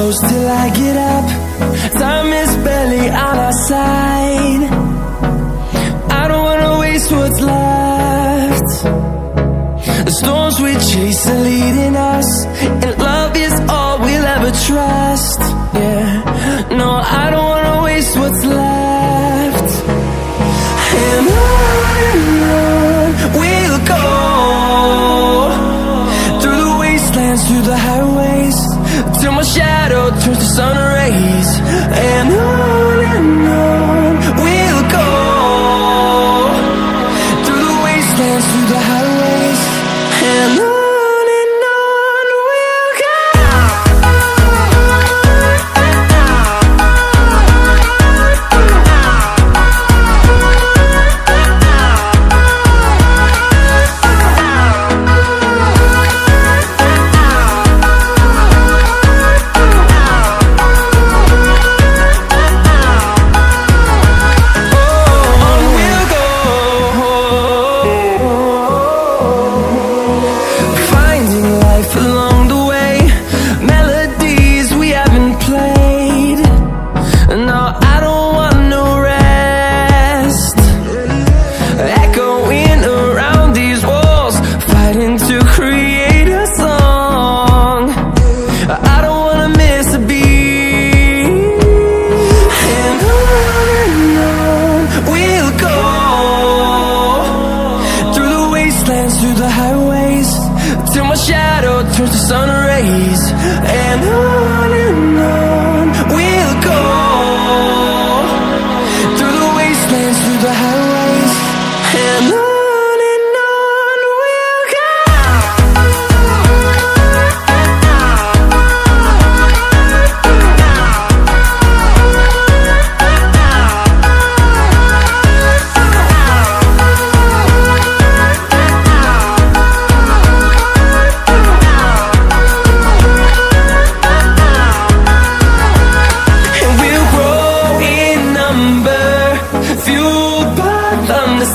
close till I get up. Time is barely on our side. I don't wanna waste what's left. The storms we chase are leading us, and love is all we'll ever trust. Yeah, no, I don't wanna waste what's left. And on we'll go, through the wastelands, through the highways, till my shadow turns to sun rays. And on we'll go, through the wastelands, through the highways, and on we'll go. Through the highways, till my shadow turns to sun rays. And on we'll go, through the wastelands, through the highways, and on we'll go.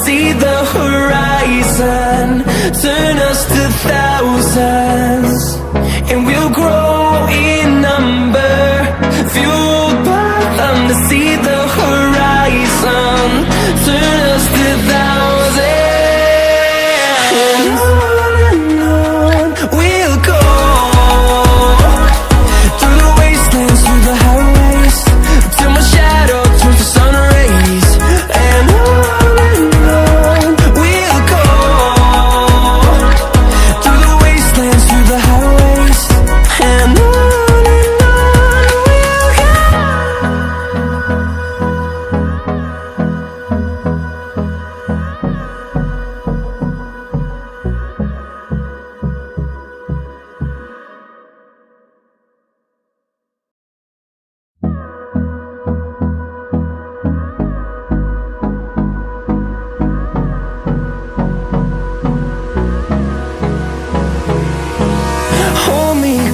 See the horizon turn us to thousands, and we'll grow in number, fueled by them. To see the horizon turn us to thousands, and on we'll go, through the wastelands, through the highways, till my shadow turns to sun rays. And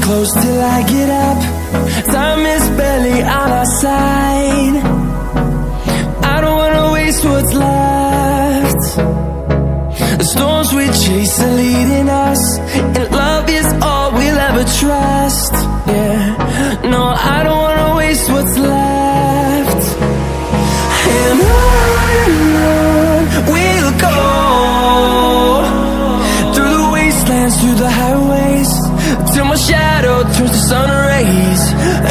close till I get up. Time is barely on our side. I don't wanna waste what's left. The storms we chase are leading us, and love is all we'll ever trust. Yeah, no, I don't wanna waste what's left. And on we'll go, through the wastelands, through the highways, till my shadow turns to sun rays.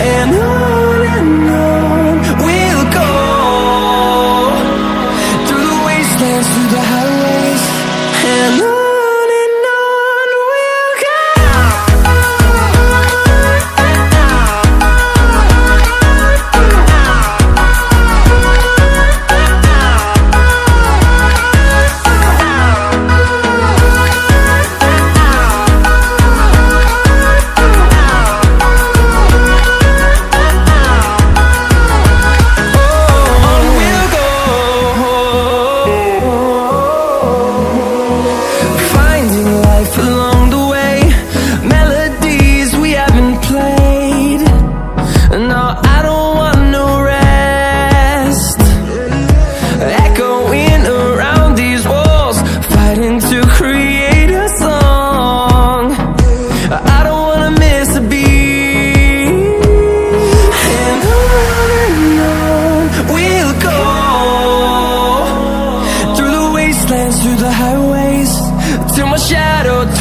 And on we'll go, through the wastelands, through the highways, and on we'll go.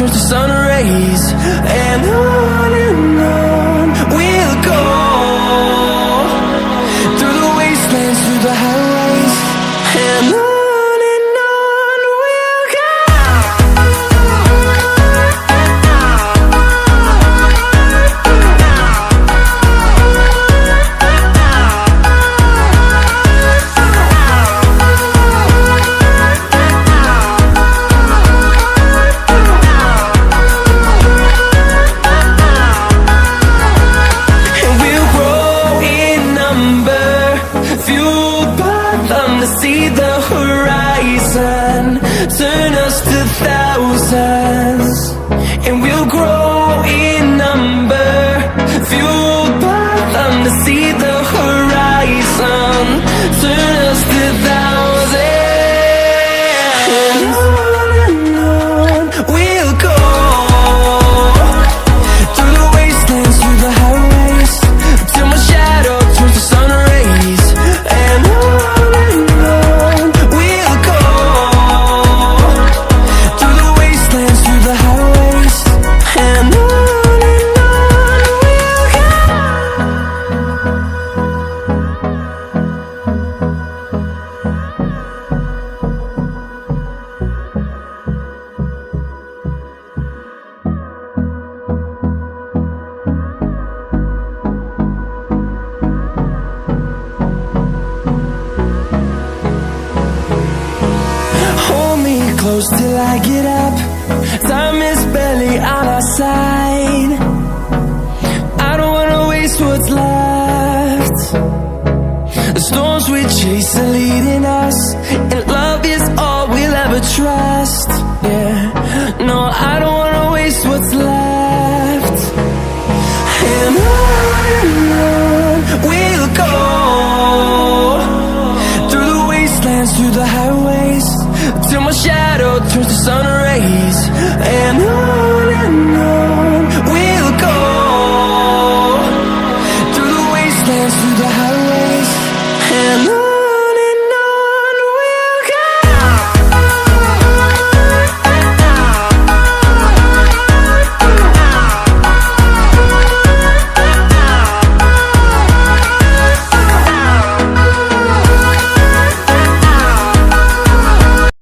turns to sun rays, and on we'll go, through the wastelands, through the highways, and on we'll go. See the horizon, turn us to thousands, and we'll grow in number, fueled by them to see the horizon, turn us to thousands, and on we'll go, through the wastelands, through the highways, till my shadow turns to sun rays, and on close till I get up. Time is barely on our side. I don't wanna waste what's left. The storms we chase are leading us, and love is all we'll ever trust. Yeah, no, I don't wanna waste what's left. And on we'll go, through the wastelands, through the highways, till my shadow turns to sun rays, and on